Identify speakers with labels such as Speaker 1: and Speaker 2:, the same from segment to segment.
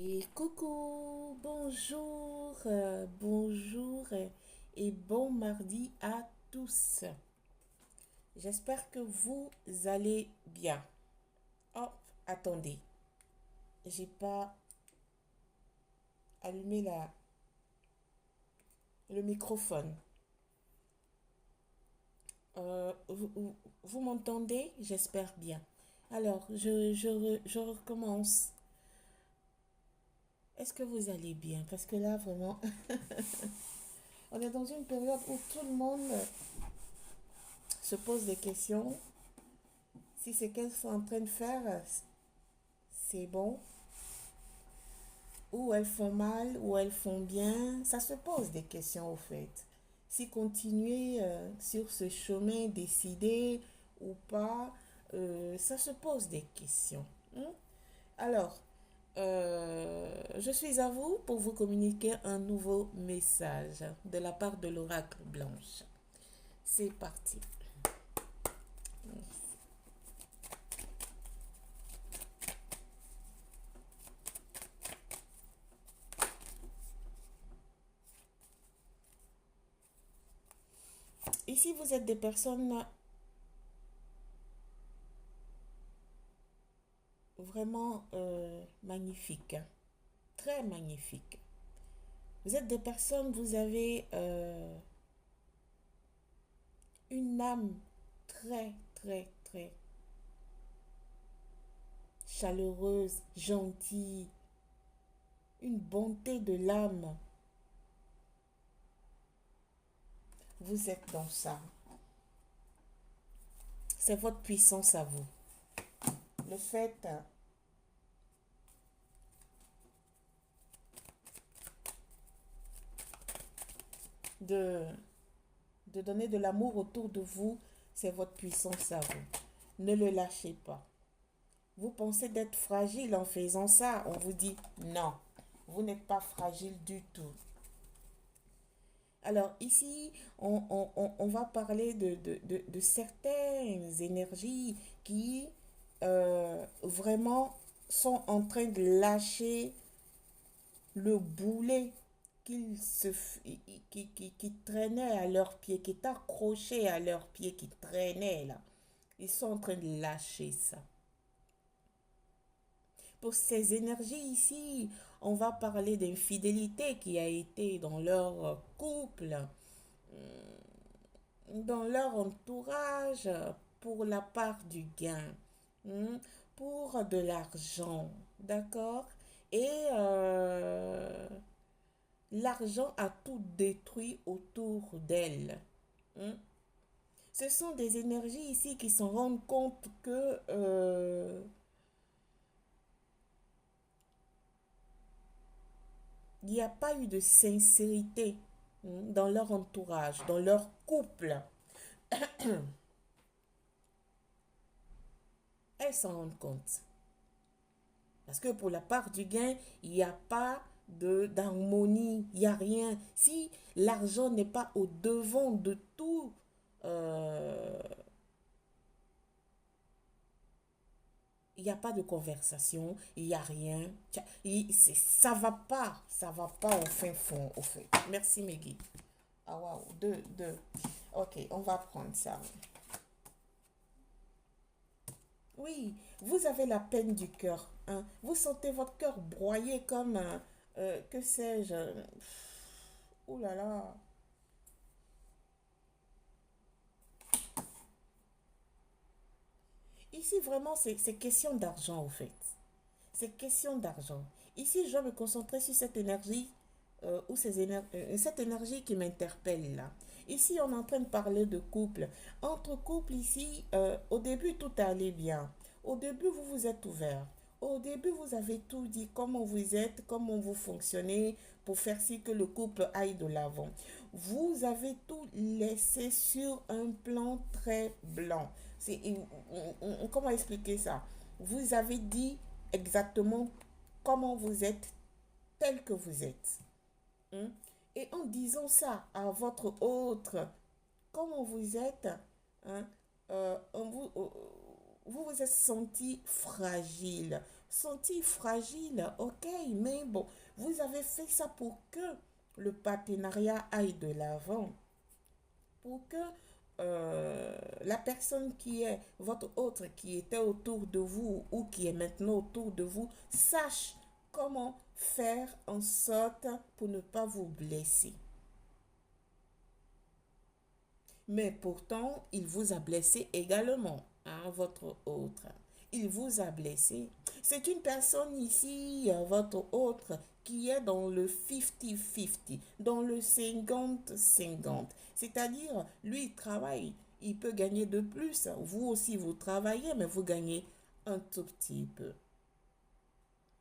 Speaker 1: Et coucou, bonjour, bonjour et bon mardi à tous. J'espère que vous allez bien. Oh, attendez, j'ai pas allumé le microphone. Vous m'entendez? J'espère bien. Alors, je recommence. Est-ce que vous allez bien? Parce que là, vraiment, on est dans une période où tout le monde se pose des questions. Si ce qu'elles sont en train de faire, c'est bon, ou elles font mal, ou elles font bien, ça se pose des questions au fait. Si continuer sur ce chemin décidé ou pas, ça se pose des questions. Hein. Alors, je suis à vous pour vous communiquer un nouveau message de la part de l'oracle blanche. C'est parti. Ici, vous êtes des personnes vraiment magnifiques, hein. Très magnifiques. Vous êtes des personnes, vous avez une âme très, très, très chaleureuse, gentille, une bonté de l'âme. Vous êtes dans ça. C'est votre puissance à vous. Le fait de, de donner de l'amour autour de vous, c'est votre puissance à vous. Ne le lâchez pas. Vous pensez d'être fragile en faisant ça, on vous dit non, vous n'êtes pas fragile du tout. Alors ici, on va parler de certaines énergies qui vraiment sont en train de lâcher le boulet qu'ils se, qui traînait à leurs pieds, qui est accroché à leurs pieds, qui traînait là. Ils sont en train de lâcher ça. Pour ces énergies ici, on va parler d'infidélité qui a été dans leur couple, dans leur entourage, pour la part du gain, hmm, pour de l'argent, d'accord? Et l'argent a tout détruit autour d'elle. Hmm. Ce sont des énergies ici qui se rendent compte que il n'y a pas eu de sincérité dans leur entourage, dans leur couple. Elles s'en rendent compte. Parce que pour la part du gain, il n'y a pas d'harmonie, il n'y a rien. Si l'argent n'est pas au devant de tout, euh, il n'y a pas de conversation, il n'y a rien. Ça va pas au fin fond, au fait. Merci Meggy. Ah waouh, deux. Ok, on va prendre ça. Oui, vous avez la peine du cœur, hein. Vous sentez votre cœur broyer comme, que sais-je. Ouh là là. Ici, vraiment, c'est question d'argent, au fait. C'est question d'argent. Ici, je dois me concentrer sur cette énergie, ou cette énergie qui m'interpelle là. Ici, on est en train de parler de couple. Entre couples, ici, au début, tout allait bien. Au début, vous vous êtes ouvert. Au début, vous avez tout dit, comment vous êtes, comment vous fonctionnez pour faire si que le couple aille de l'avant. Vous avez tout laissé sur un plan très blanc. Comment expliquer ça? Vous avez dit exactement comment vous êtes, tel que vous êtes. Hein. Et en disant ça à votre autre, comment vous êtes, hein, vous, vous vous êtes senti fragile. senti fragile, ok, mais bon, vous avez fait ça pour que le partenariat aille de l'avant, pour que la personne qui est votre autre, qui était autour de vous ou qui est maintenant autour de vous, sache comment faire en sorte pour ne pas vous blesser. Mais pourtant, il vous a blessé également, hein, votre autre. Il vous a blessé. C'est une personne ici, votre autre, qui est dans le 50-50, dans le 50-50. C'est-à-dire, lui, il travaille, il peut gagner de plus. Vous aussi, vous travaillez, mais vous gagnez un tout petit peu.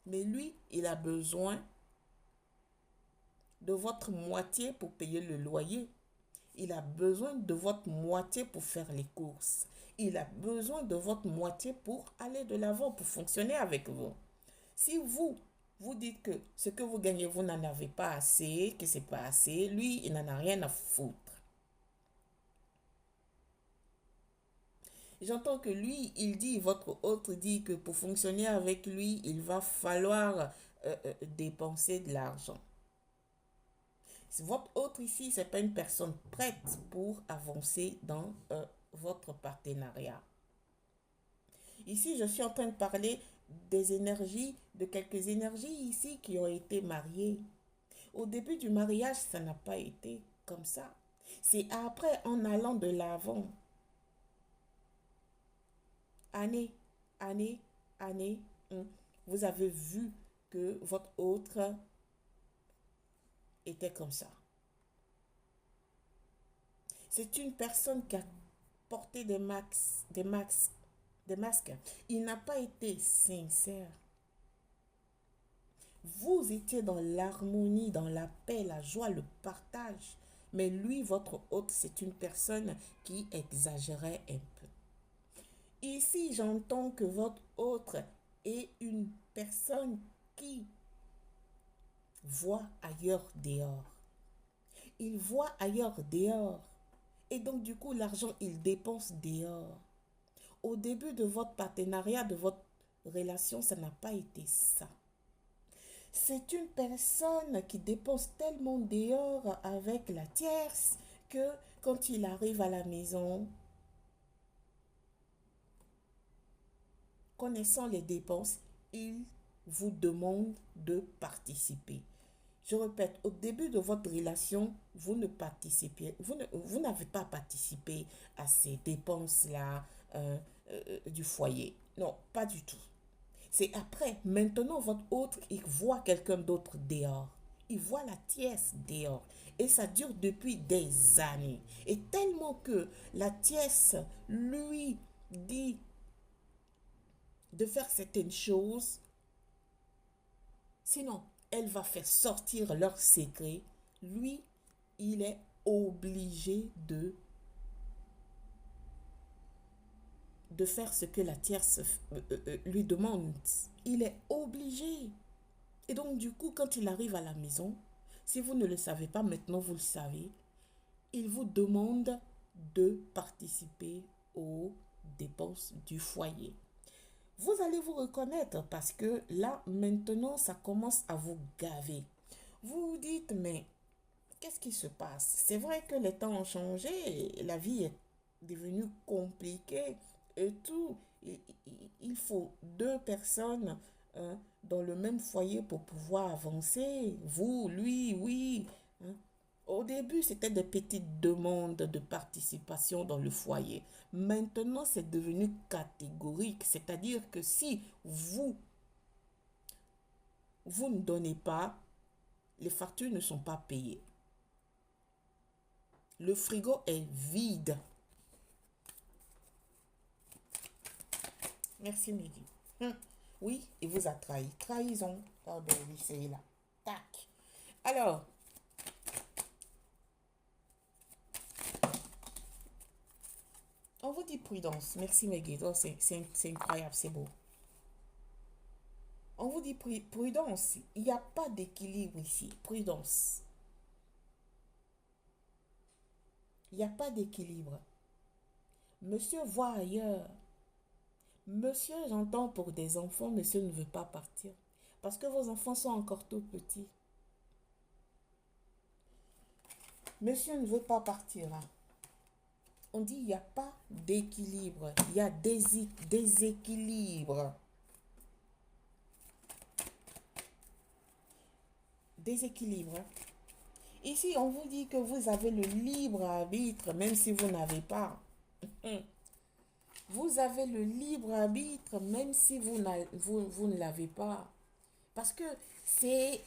Speaker 1: Mais lui, il a besoin de votre moitié pour payer le loyer. Il a besoin de votre moitié pour faire les courses. Il a besoin de votre moitié pour aller de l'avant, pour fonctionner avec vous. Si vous dites que ce que vous gagnez, vous n'en avez pas assez, que c'est pas assez, lui, il n'en a rien à foutre. J'entends que lui, il dit, votre autre dit que pour fonctionner avec lui, il va falloir dépenser de l'argent. Votre autre ici, c'est pas une personne prête pour avancer dans votre partenariat. Ici, je suis en train de parler des énergies, de quelques énergies ici qui ont été mariées. Au début du mariage, ça n'a pas été comme ça. C'est après, en allant de l'avant, année, année, année, vous avez vu que votre autre était comme ça. C'est une personne qui a porté des masques. Il n'a pas été sincère. Vous étiez dans l'harmonie, dans la paix, la joie, le partage. Mais lui, votre hôte, c'est une personne qui exagérait un peu. Ici, j'entends que votre autre est une personne qui voit ailleurs dehors. Il voit ailleurs dehors. Et donc, du coup, l'argent, il dépense dehors. Au début de votre partenariat, de votre relation, ça n'a pas été ça. C'est une personne qui dépense tellement dehors avec la tierce que quand il arrive à la maison, connaissant les dépenses, il vous demande de participer. Je répète, au début de votre relation, vous ne participez, vous n'avez pas participé à ces dépenses-là du foyer. Non, pas du tout. C'est après, maintenant, votre autre, il voit quelqu'un d'autre dehors. Il voit la tierce dehors. Et ça dure depuis des années. Et tellement que la tierce lui dit de faire certaines choses, sinon, elle va faire sortir leurs secrets. Lui, il est obligé de faire ce que la tierce lui demande. Il est obligé. Et donc, du coup, quand il arrive à la maison, si vous ne le savez pas, maintenant vous le savez, il vous demande de participer aux dépenses du foyer. Vous allez vous reconnaître parce que là, maintenant, ça commence à vous gaver. Vous vous dites, mais qu'est-ce qui se passe? C'est vrai que les temps ont changé, la vie est devenue compliquée et tout. Il faut deux personnes dans le même foyer pour pouvoir avancer. Vous, lui, oui. Hein. Au début, c'était des petites demandes de participation dans le foyer. Maintenant, c'est devenu catégorique. C'est-à-dire que si vous ne donnez pas, les factures ne sont pas payées. Le frigo est vide. Merci, Mehdi. Oui, il vous a trahi. Trahison. Ah ben oui, c'est là. Tac. Alors, on vous dit prudence. Merci, Meggy. Oh, c'est incroyable, c'est beau. On vous dit prudence. Il n'y a pas d'équilibre ici. Prudence. Il n'y a pas d'équilibre. Monsieur voit ailleurs. Monsieur, j'entends pour des enfants, monsieur ne veut pas partir. Parce que vos enfants sont encore tout petits. Monsieur ne veut pas partir, hein. On dit il n'y a pas d'équilibre, il y a déséquilibre. Déséquilibre, hein. Ici, on vous dit que vous avez le libre arbitre, même si vous n'avez pas. Vous avez le libre arbitre, même si vous ne l'avez pas. Parce que c'est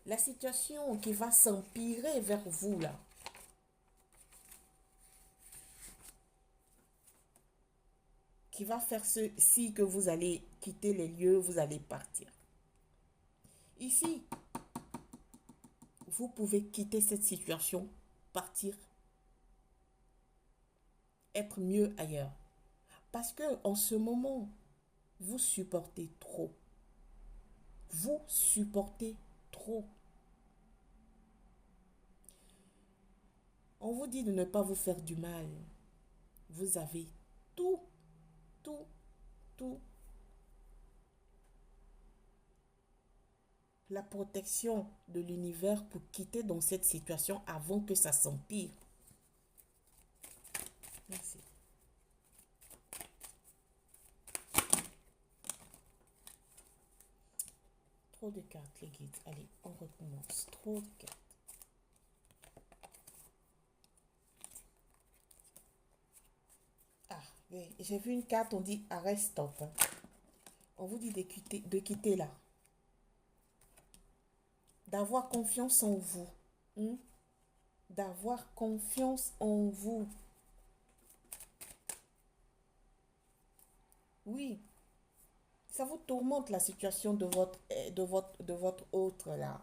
Speaker 1: la situation qui va s'empirer vers vous, là. Qui va faire ceci que vous allez quitter les lieux, vous allez partir. Ici, vous pouvez quitter cette situation, partir, être mieux ailleurs. Parce que en ce moment, vous supportez trop. Vous supportez trop. On vous dit de ne pas vous faire du mal. Vous avez tout, tout, tout. La protection de l'univers pour quitter dans cette situation avant que ça s'empire. Merci. Trop de cartes, les guides. Allez, on recommence. Trop de cartes. Ah, oui, j'ai vu une carte, on dit arrête, stop. On vous dit de quitter là. D'avoir confiance en vous. Hein? D'avoir confiance en vous. Oui. Ça vous tourmente la situation de votre autre là.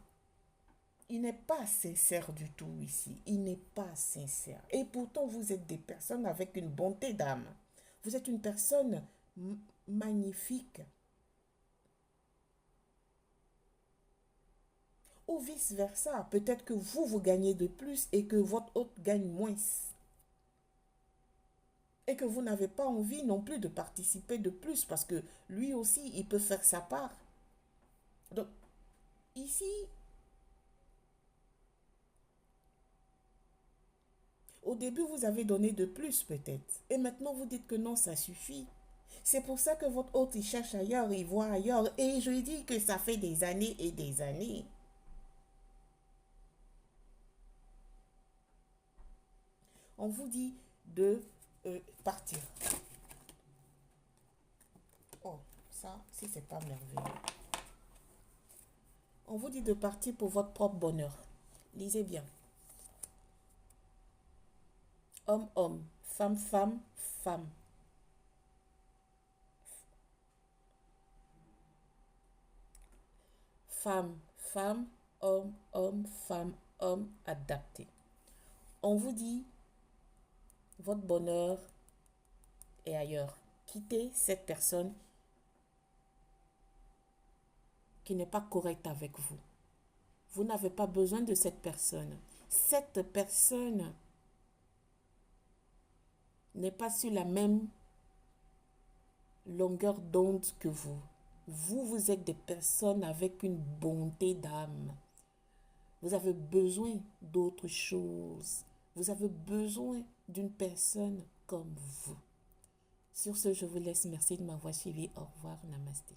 Speaker 1: Il n'est pas sincère du tout ici. Il n'est pas sincère. Et pourtant, vous êtes des personnes avec une bonté d'âme. Vous êtes une personne magnifique. Ou vice-versa. Peut-être que vous gagnez de plus et que votre hôte gagne moins. Et que vous n'avez pas envie non plus de participer de plus parce que lui aussi, il peut faire sa part. Donc, ici, au début, vous avez donné de plus peut-être. Et maintenant, vous dites que non, ça suffit. C'est pour ça que votre hôte, il cherche ailleurs, il voit ailleurs. Et je lui dis que ça fait des années et des années. On vous dit de partir. Oh, ça, si c'est pas merveilleux. On vous dit de partir pour votre propre bonheur. Lisez bien. Homme, homme. Femme, femme, femme. Femme, femme, homme, homme, femme, homme adapté. On vous dit, votre bonheur est ailleurs. Quittez cette personne qui n'est pas correcte avec vous. Vous n'avez pas besoin de cette personne. Cette personne n'est pas sur la même longueur d'onde que vous. Vous êtes des personnes avec une bonté d'âme. Vous avez besoin d'autre chose. Vous avez besoin d'une personne comme vous. Sur ce, je vous laisse. Merci de m'avoir suivi. Au revoir. Namasté.